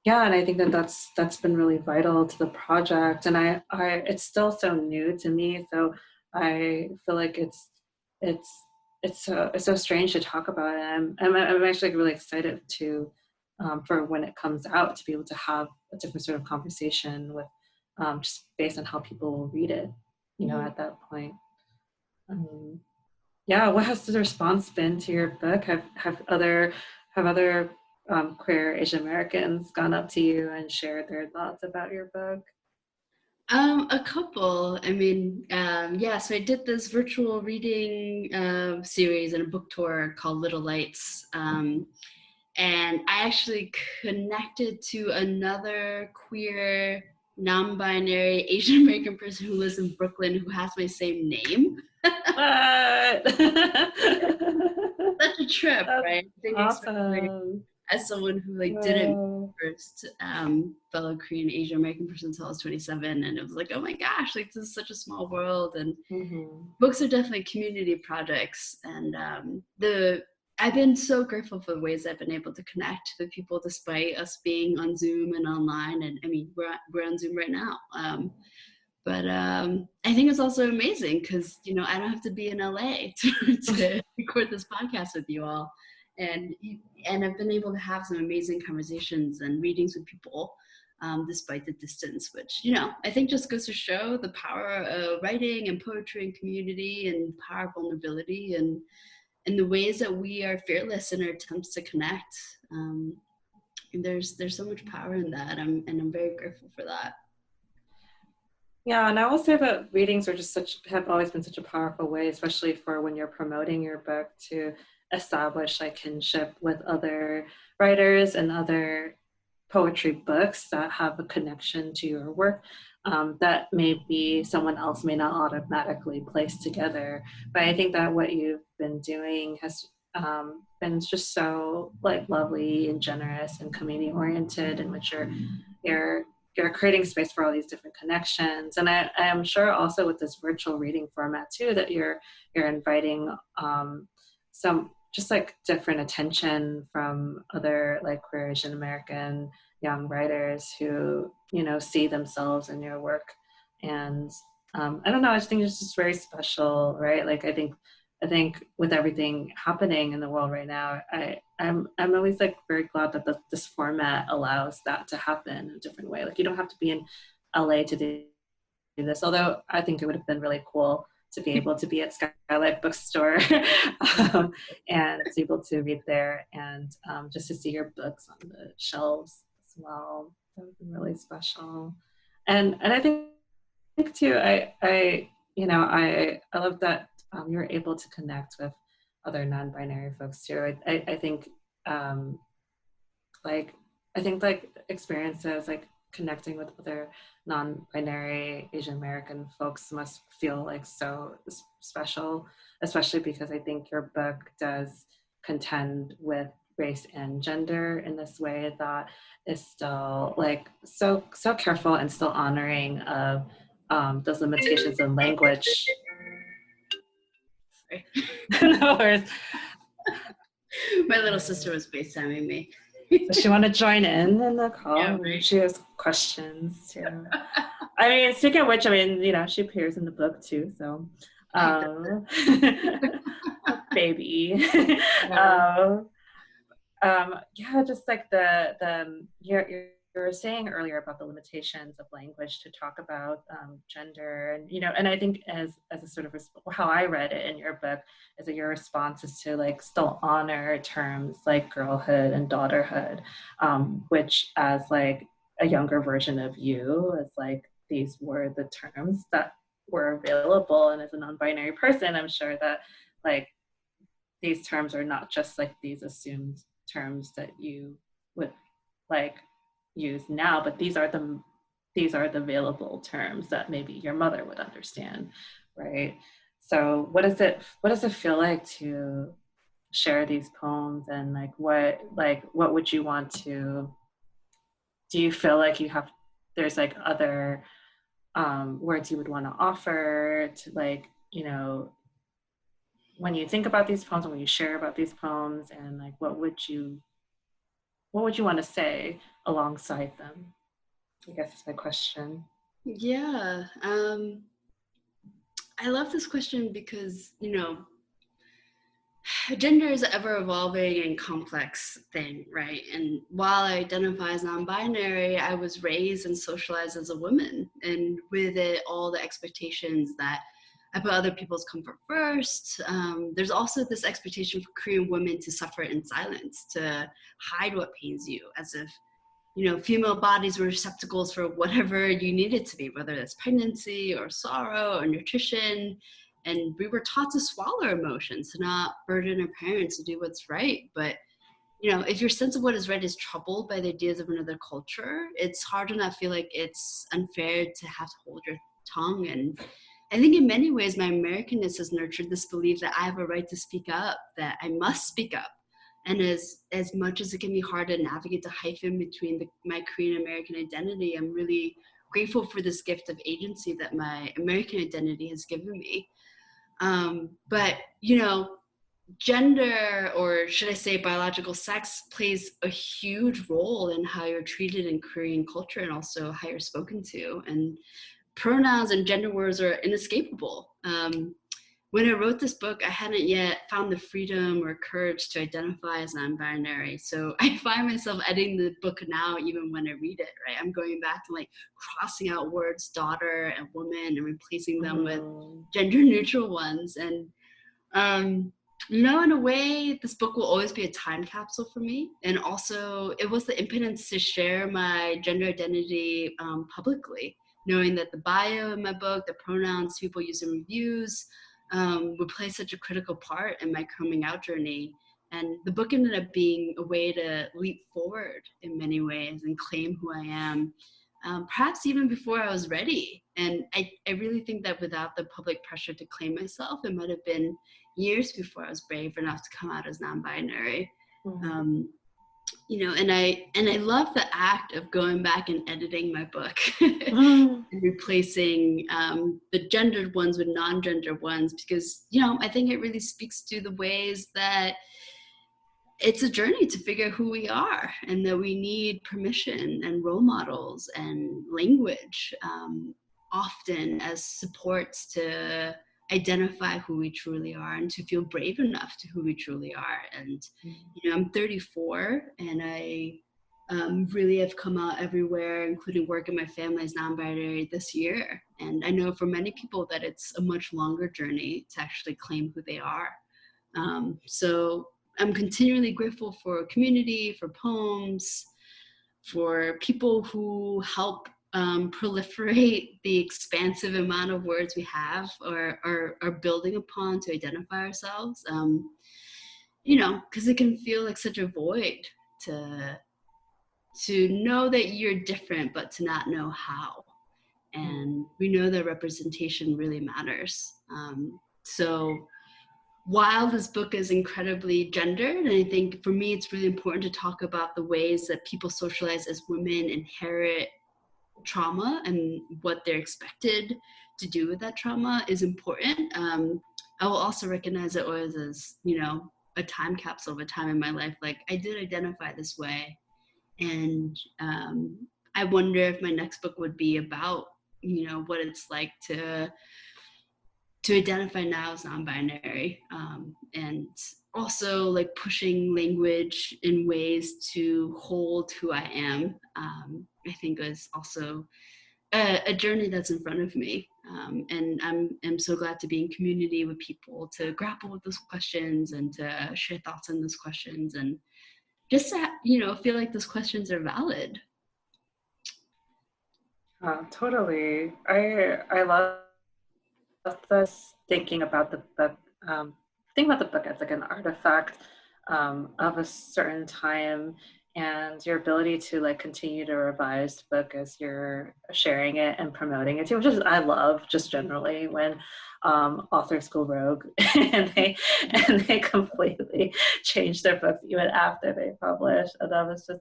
yeah, and I think that that's been really vital to the project. And I it's still so new to me, so I feel like it's so strange to talk about it. I'm actually really excited to for when it comes out to be able to have a different sort of conversation with just based on how people will read it, you know, at that point. Yeah, what has the response been to your book? Have other queer Asian Americans gone up to you and shared their thoughts about your book? A couple. I mean, yeah, so I did this virtual reading series and a book tour called Little Lights. And I actually connected to another queer, non-binary Asian American person who lives in Brooklyn who has my same name. What? Such a trip, That's right? I think especially awesome. as someone who like didn't meet Wow. the first fellow Korean Asian American person until I was 27, and it was like, oh my gosh, like this is such a small world, and Mm-hmm. books are definitely community projects, and I've been so grateful for the ways I've been able to connect with people despite us being on Zoom and online, and I mean we're on Zoom right now. But I think it's also amazing because I don't have to be in LA to record this podcast with you all, and I've been able to have some amazing conversations and readings with people despite the distance, which I think just goes to show the power of writing and poetry and community and power of vulnerability and the ways that we are fearless in our attempts to connect. And there's so much power in that, and I'm very grateful for that. Yeah, and I will say that readings are just have always been such a powerful way, especially for when you're promoting your book, to establish like kinship with other writers and other poetry books that have a connection to your work, that maybe someone else may not automatically place together. But I think that what you've been doing has been just so like lovely and generous and community oriented, in which you're creating space for all these different connections. And I am sure also with this virtual reading format too, that you're inviting some just like different attention from other like queer Asian American young writers who see themselves in your work. And I don't know, I just think it's just very special, right? Like I think with everything happening in the world right now, I'm always like very glad that this format allows that to happen in a different way. Like you don't have to be in LA to do this, although I think it would have been really cool to be able to be at SKYLIT bookstore and to be able to read there and just to see your books on the shelves as well. That would be really special. And I think too, I love that you're able to connect with other non-binary folks too. I think like experiences like connecting with other non-binary Asian American folks must feel like so special, especially because I think your book does contend with race and gender in this way that is still like so careful and still honoring of those limitations in language. No worries. My little sister was FaceTiming me. Does she want to join in the call? Yeah, right. She has questions too. I mean, speaking of which, I mean, she appears in the book too, so baby. Yeah, just like you were saying earlier about the limitations of language to talk about gender, and I think as a sort of how I read it in your book is that your response is to like still honor terms like girlhood and daughterhood, which as like a younger version of you, as like these were the terms that were available, and as a non-binary person, I'm sure that like these terms are not just like these assumed terms that you would like use now, but these are the available terms that maybe your mother would understand, right? So what does it feel like to share these poems, and like what would you want to, do you feel like there's like other words you would want to offer to like, when you think about these poems and when you share about these poems, and like what would you want to say alongside them? I guess that's my question. Yeah, I love this question because gender is an ever evolving and complex thing, right? And while I identify as non-binary, I was raised and socialized as a woman, and with it all the expectations that I put other people's comfort first. There's also this expectation for Korean women to suffer in silence, to hide what pains you, as if female bodies were receptacles for whatever you needed to be, whether it's pregnancy or sorrow or nutrition. And we were taught to swallow emotions, to not burden our parents, to do what's right. But, if your sense of what is right is troubled by the ideas of another culture, it's hard to not feel like it's unfair to have to hold your tongue. And I think in many ways, my Americanness has nurtured this belief that I have a right to speak up, that I must speak up. And as much as it can be hard to navigate the hyphen between my Korean American identity, I'm really grateful for this gift of agency that my American identity has given me. But, gender, or should I say biological sex, plays a huge role in how you're treated in Korean culture and also how you're spoken to. And pronouns and gender words are inescapable. When I wrote this book, I hadn't yet found the freedom or courage to identify as non-binary. So I find myself editing the book now, even when I read it, right? I'm going back to crossing out words, daughter and woman, and replacing them with gender neutral ones. And, in a way, this book will always be a time capsule for me. And also, it was the impetus to share my gender identity publicly, knowing that the bio in my book, the pronouns people use in reviews, would play such a critical part in my coming out journey. And the book ended up being a way to leap forward in many ways and claim who I am, perhaps even before I was ready. And I really think that without the public pressure to claim myself, it might have been years before I was brave enough to come out as non-binary. Mm-hmm. And I love the act of going back and editing my book and replacing the gendered ones with non-gendered ones, because, I think it really speaks to the ways that it's a journey to figure out who we are, and that we need permission and role models and language often as supports to identify who we truly are and to feel brave enough to who we truly are. And I'm 34, and I really have come out everywhere, including work in my family as non-binary this year. And I know for many people that it's a much longer journey to actually claim who they are. So I'm continually grateful for community, for poems, for people who help proliferate the expansive amount of words we have or are building upon to identify ourselves. Because it can feel like such a void to know that you're different, but to not know how. And we know that representation really matters. So while this book is incredibly gendered, and I think for me it's really important to talk about the ways that people socialize as women inherit trauma and what they're expected to do with that trauma is important. I will also recognize it was as, a time capsule of a time in my life. Like, I did identify this way. And I wonder if my next book would be about, what it's like to identify now as non-binary, and also pushing language in ways to hold who I am. I think is also a journey that's in front of me, and I'm so glad to be in community with people to grapple with those questions and to share thoughts on those questions, and just to feel like those questions are valid. Totally. I love this thinking about the book, as an artifact of a certain time, and your ability to continue to revise the book as you're sharing it and promoting it too, which is I love just generally when authors go rogue and they completely change their books even after they publish. And I was just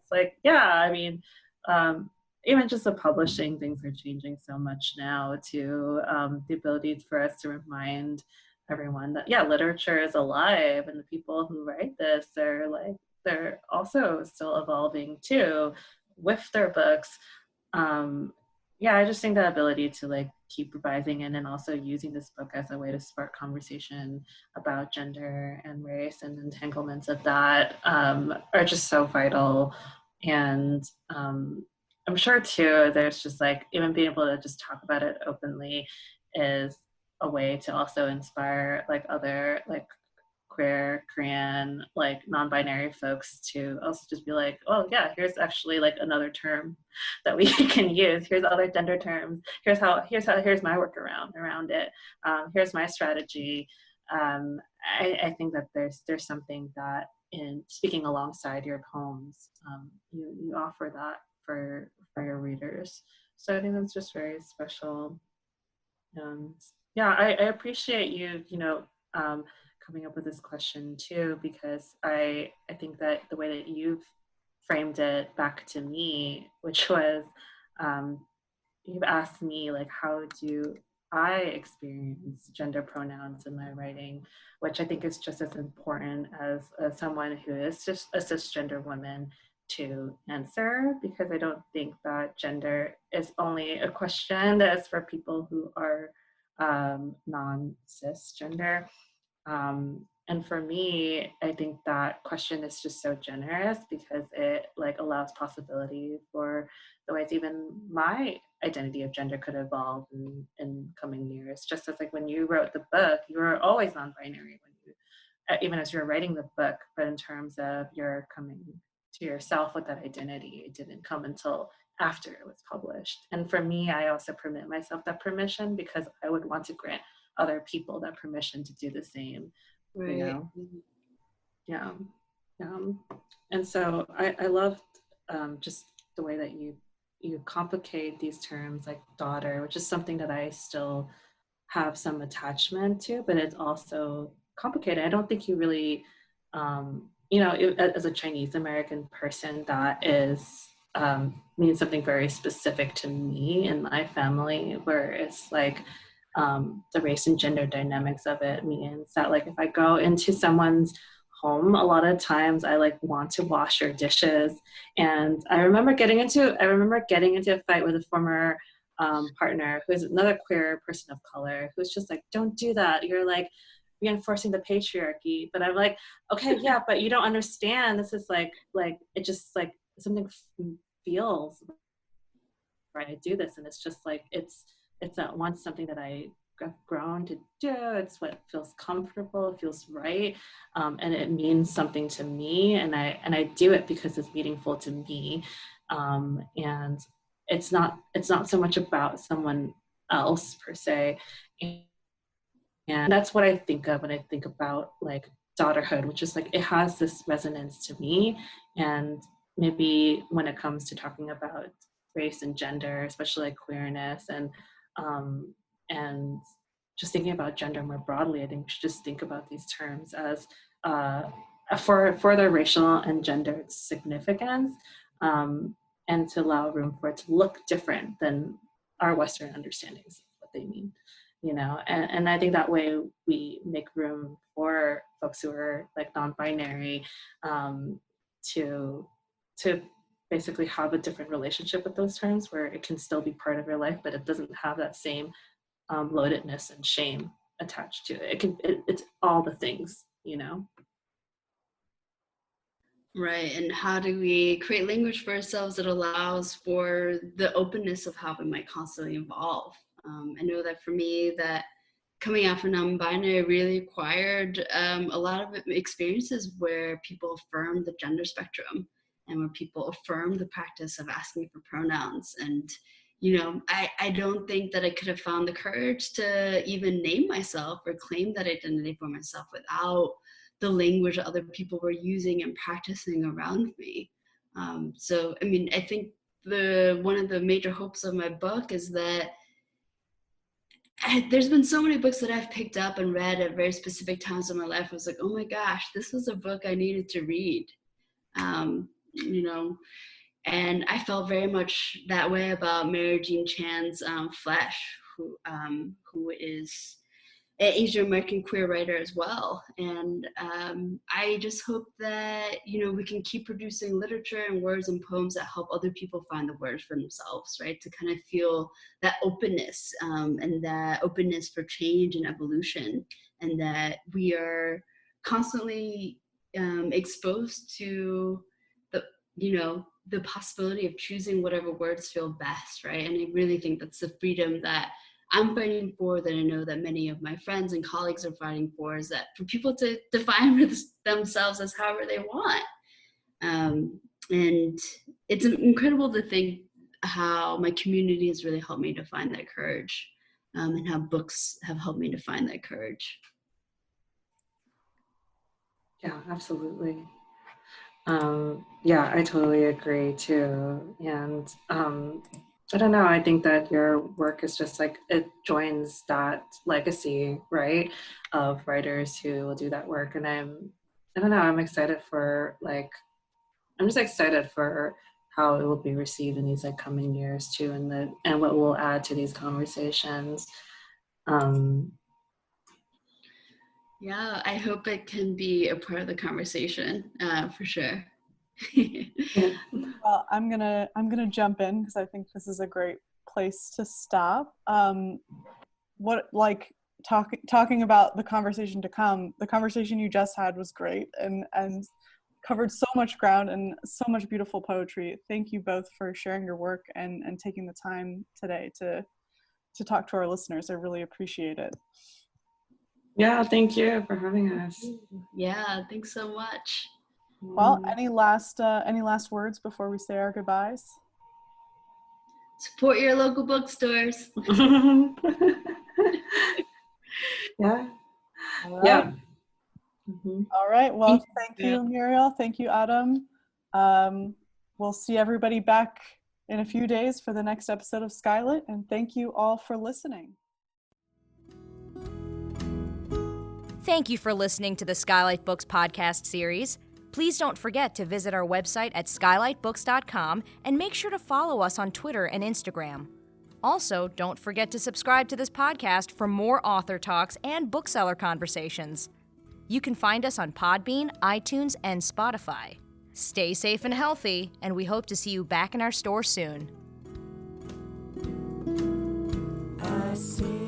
even just the publishing, things are changing so much now to the ability for us to remind everyone that, literature is alive, and the people who write this are they're also still evolving too with their books. I just think the ability to keep revising it and also using this book as a way to spark conversation about gender and race and entanglements of that are just so vital. And I'm sure too, there's just even being able to just talk about it openly is a way to also inspire other queer, Korean, like non-binary folks to also just be like, oh yeah, here's actually like another term that we can use. Here's other gender terms. Here's my workaround around it. Here's my strategy. I think that there's something that in speaking alongside your poems, you offer that for your readers. So I think that's just very special. And yeah, I appreciate you, coming up with this question too, because I think that the way that you've framed it back to me, which was, you've asked me like, how do I experience gender pronouns in my writing, which I think is just as important as someone who is just a cisgender woman to answer, because I don't think that gender is only a question that is for people who are non-cisgender. And for me, I think that question is just so generous because it like allows possibility for the ways even my identity of gender could evolve in coming years. Just as like when you wrote the book, you were always non-binary when you, even as you were writing the book, but in terms of your coming to yourself with that identity, it didn't come until after it was published. And for me, I also permit myself that permission because I would want to grant other people that permission to do the same. Right. You know? Yeah. And so I loved just the way that you complicate these terms like daughter, which is something that I still have some attachment to, but it's also complicated. I don't think you really, as a Chinese American person, that is means something very specific to me and my family, where it's like the race and gender dynamics of it means that like if I go into someone's home, a lot of times I like want to wash your dishes. And I remember getting into a fight with a former partner who's another queer person of color who's just like, don't do that. You're like reinforcing the patriarchy. But I'm like, okay, yeah, but you don't understand. This is like it just like something feels right. I do this, and it's just like it's at once something that I have grown to do. It's what feels comfortable, it feels right, and it means something to me. And I do it because it's meaningful to me, and it's not so much about someone else per se. And that's what I think of when I think about like daughterhood, which is like it has this resonance to me. And maybe when it comes to talking about race and gender, especially like queerness and just thinking about gender more broadly, I think we should just think about these terms as for their racial and gendered significance, and to allow room for it to look different than our Western understandings of what they mean. And I think that way we make room for folks who are like non-binary to basically have a different relationship with those terms, where it can still be part of your life, but it doesn't have that same loadedness and shame attached to it. It's all the things, Right, and how do we create language for ourselves that allows for the openness of how we might constantly evolve? I know that for me, that coming out from non-binary really required a lot of experiences where people affirm the gender spectrum and where people affirm the practice of asking for pronouns. And, I don't think that I could have found the courage to even name myself or claim that identity for myself without the language that other people were using and practicing around me. So, I think one of the major hopes of my book is that there's been so many books that I've picked up and read at very specific times in my life. I was like, oh my gosh, this was a book I needed to read. And I felt very much that way about Mary Jean Chan's Flesh, who is an Asian American queer writer as well. And I just hope that, we can keep producing literature and words and poems that help other people find the words for themselves, right? To kind of feel that openness and that openness for change and evolution, and that we are constantly exposed to the possibility of choosing whatever words feel best, right? And I really think that's the freedom that I'm fighting for, that I know that many of my friends and colleagues are fighting for, is that for people to define themselves as however they want. And it's incredible to think how my community has really helped me to find that courage, and how books have helped me to find that courage. Yeah, absolutely. Yeah, I totally agree too. And I don't know, I think that your work is just like, it joins that legacy, right, of writers who will do that work. And I don't know, I'm excited for I'm just excited for how it will be received in these like coming years too, and what we'll add to these conversations. Yeah, I hope it can be a part of the conversation, for sure. Yeah. Well, I'm gonna jump in because I think this is a great place to stop. Talking about the conversation to come, the conversation you just had was great and covered so much ground and so much beautiful poetry. Thank you both for sharing your work and taking the time today to talk to our listeners. I really appreciate it. Yeah, thank you for having us. Yeah, thanks so much. Well, any last words before we say our goodbyes? Support your local bookstores. Yeah. All right. Yeah. Mm-hmm. All right. Well, thank you, Muriel. Thank you, Ahrm. We'll see everybody back in a few days for the next episode of SKYLIT, and thank you all for listening. Thank you for listening to the SKYLIT Books podcast series. Please don't forget to visit our website at skylitbooks.com and make sure to follow us on Twitter and Instagram. Also, don't forget to subscribe to this podcast for more author talks and bookseller conversations. You can find us on Podbean, iTunes, and Spotify. Stay safe and healthy, and we hope to see you back in our store soon. I see